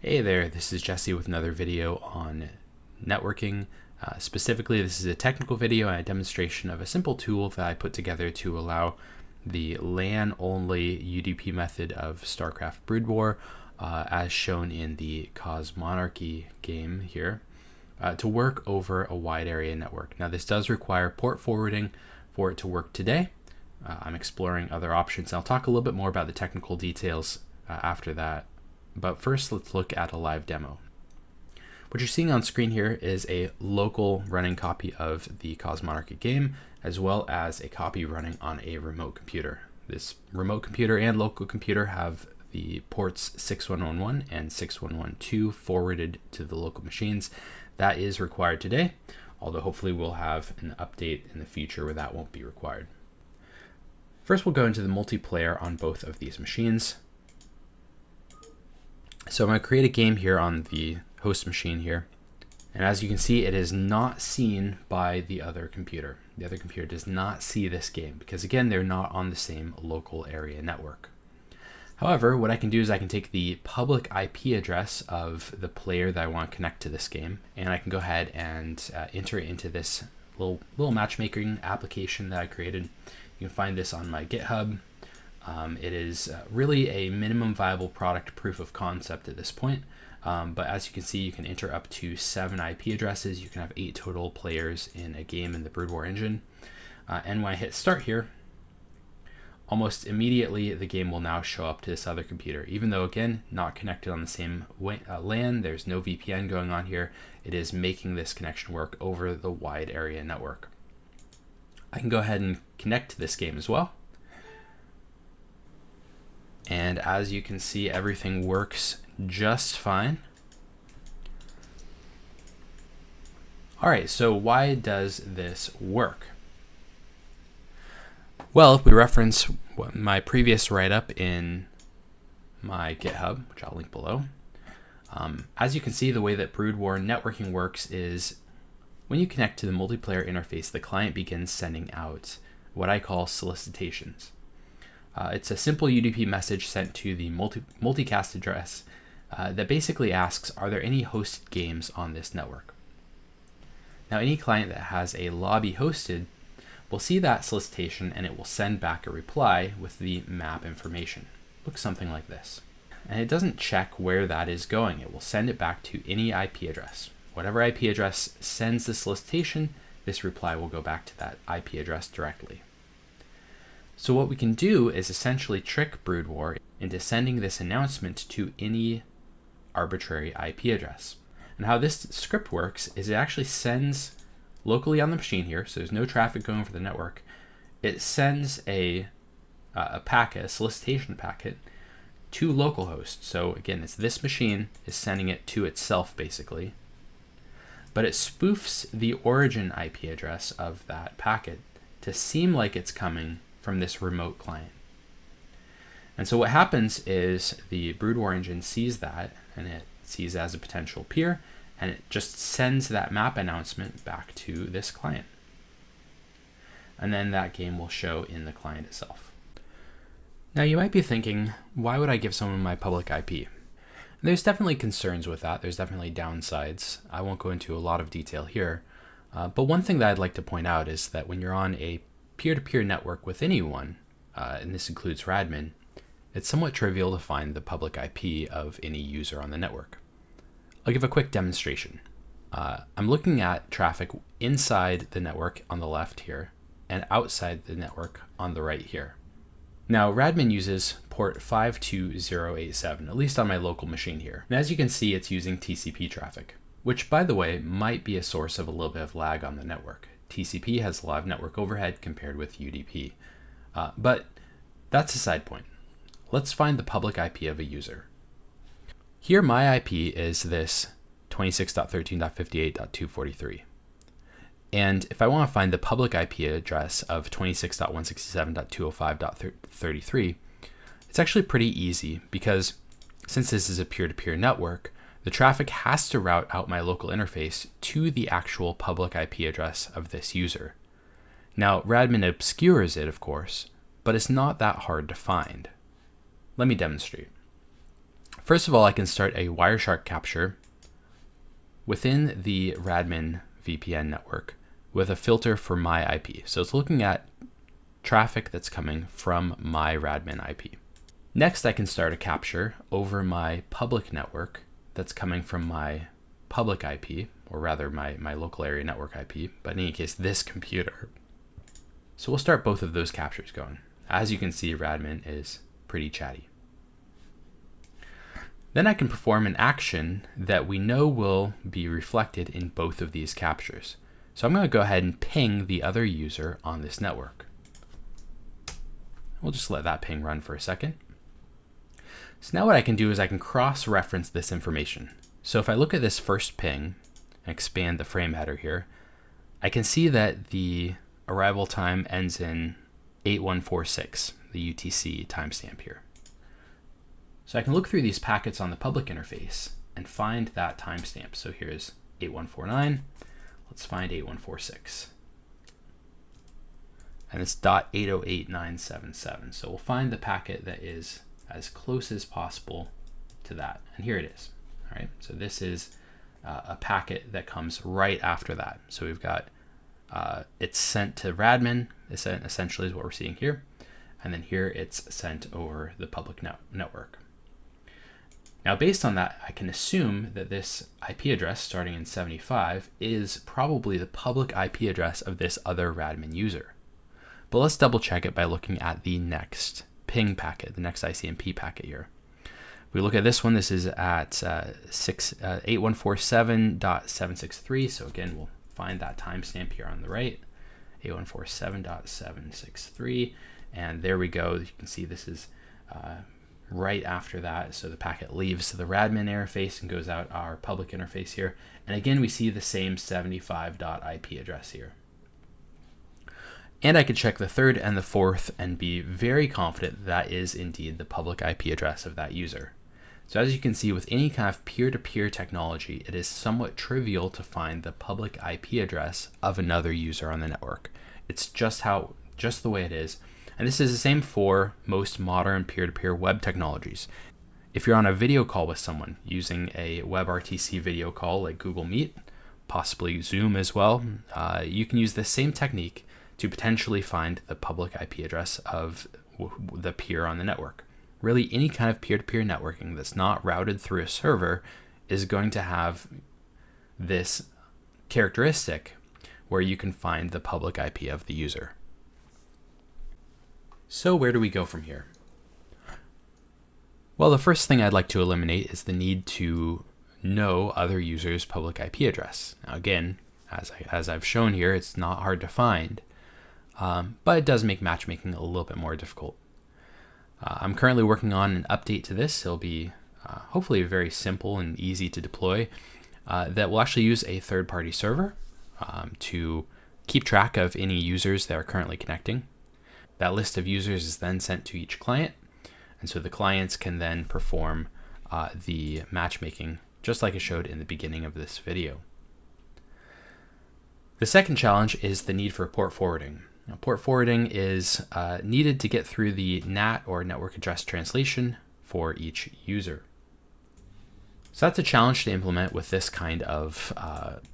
Hey there, this is Jesse with another video on networking. Specifically, this is a technical video and a demonstration of a simple tool that I put together to allow the LAN-only UDP method of Starcraft Broodwar, as shown in the Cause Monarchy game here, to work over a wide area network. Now, this does require port forwarding for it to work today. I'm exploring other options. I'll talk a little bit more about the technical details after that. But first, let's look at a live demo. What you're seeing on screen here is a local running copy of the Cause Monarchy game, as well as a copy running on a remote computer. This remote computer and local computer have the ports 6111 and 6112 forwarded to the local machines. That is required today, although hopefully we'll have an update in the future where that won't be required. First, we'll go into the multiplayer on both of these machines. So I'm going to create a game here on the host machine here. And as you can see, it is not seen by the other computer. The other computer does not see this game because, again, they're not on the same local area network. However, what I can do is I can take the public IP address of the player that I want to connect to this game, and I can go ahead and enter it into this little matchmaking application that I created. You can find this on my GitHub. It is really a minimum viable product proof of concept at this point. But as you can see, you can enter up to 7 IP addresses. You can have 8 total players in a game in the Broodwar engine. And when I hit start here, almost immediately the game will now show up to this other computer. Even though, again, not connected on the same LAN, there's no VPN going on here. It is making this connection work over the wide area network. I can go ahead and connect to this game as well. And as you can see, everything works just fine. All right, so why does this work? Well, if we reference my previous write-up in my GitHub, which I'll link below, as you can see, the way that Broodwar networking works is when you connect to the multiplayer interface, the client begins sending out what I call solicitations. It's a simple UDP message sent to the multicast address that basically asks, are there any hosted games on this network? Now, any client that has a lobby hosted will see that solicitation and it will send back a reply with the map information. Looks something like this. And it doesn't check where that is going. It will send it back to any IP address. Whatever IP address sends the solicitation, this reply will go back to that IP address directly. So what we can do is essentially trick Broodwar into sending this announcement to any arbitrary IP address. And how this script works is it actually sends locally on the machine here, so there's no traffic going over the network. It sends a packet, a solicitation packet, to localhost. So again, it's this machine is sending it to itself basically, but it spoofs the origin IP address of that packet to seem like it's coming from this remote client. And so what happens is the Broodwar engine sees that, and it sees it as a potential peer, and it just sends that map announcement back to this client. And then that game will show in the client itself. Now you might be thinking, why would I give someone my public IP? There's definitely concerns with that. There's definitely downsides. I won't go into a lot of detail here. But one thing that I'd like to point out is that when you're on a peer-to-peer network with anyone, and this includes Radmin, it's somewhat trivial to find the public IP of any user on the network. I'll give a quick demonstration. I'm looking at traffic inside the network on the left here, and outside the network on the right here. Now, Radmin uses port 52087, at least on my local machine here. And as you can see, it's using TCP traffic, which, by the way, might be a source of a little bit of lag on the network. TCP has a lot of network overhead compared with UDP. But that's a side point. Let's find the public IP of a user. Here my IP is this 26.13.58.243. And if I want to find the public IP address of 26.167.205.33, it's actually pretty easy because since this is a peer-to-peer network, the traffic has to route out my local interface to the actual public IP address of this user. Now, Radmin obscures it, of course, but it's not that hard to find. Let me demonstrate. First of all, I can start a Wireshark capture within the Radmin VPN network with a filter for my IP. So it's looking at traffic that's coming from my Radmin IP. Next, I can start a capture over my public network that's coming from my public IP, or rather my local area network IP, but in any case, this computer. So we'll start both of those captures going. As you can see, Radmin is pretty chatty. Then I can perform an action that we know will be reflected in both of these captures. So I'm going to go ahead and ping the other user on this network. We'll just let that ping run for a second. So now what I can do is I can cross-reference this information. So if I look at this first ping and expand the frame header here, I can see that the arrival time ends in 8146, the UTC timestamp here. So I can look through these packets on the public interface and find that timestamp. So here's 8149. Let's find 8146. And it's .808977. So we'll find the packet that is as close as possible to that. And here it is. All right. So this is a packet that comes right after that. So we've got it's sent to Radmin, essentially is what we're seeing here. And then here it's sent over the public network. Now, based on that, I can assume that this IP address starting in 75 is probably the public IP address of this other Radmin user. But let's double check it by looking at the next ping packet, the next ICMP packet here. If we look at this one, this is at 8147.763. So again, we'll find that timestamp here on the right, 8147.763. And there we go. You can see this is right after that. So the packet leaves the Radmin interface and goes out our public interface here. And again, we see the same 75.IP address here. And I could check the third and the fourth and be very confident that is indeed the public IP address of that user. So as you can see, with any kind of peer-to-peer technology, it is somewhat trivial to find the public IP address of another user on the network. It's just the way it is. And this is the same for most modern peer-to-peer web technologies. If you're on a video call with someone using a WebRTC video call like Google Meet, possibly Zoom as well, you can use the same technique to potentially find the public IP address of the peer on the network. Really, any kind of peer-to-peer networking that's not routed through a server is going to have this characteristic where you can find the public IP of the user. So where do we go from here? Well, the first thing I'd like to eliminate is the need to know other users' public IP address. Now again, as I've shown here, it's not hard to find, but it does make matchmaking a little bit more difficult. I'm currently working on an update to this. It'll be hopefully very simple and easy to deploy that will actually use a third-party server to keep track of any users that are currently connecting. That list of users is then sent to each client, and so the clients can then perform the matchmaking just like I showed in the beginning of this video. The second challenge is the need for port forwarding. Now, port forwarding is needed to get through the NAT or network address translation for each user. So that's a challenge to implement with this kind of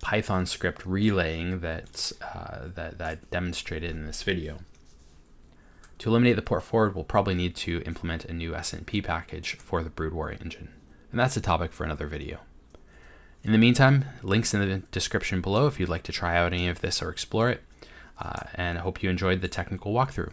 Python script relaying that I demonstrated in this video. To eliminate the port forward, we'll probably need to implement a new SNP package for the Broodwar engine, and that's a topic for another video. In the meantime, links in the description below if you'd like to try out any of this or explore it. And I hope you enjoyed the technical walkthrough.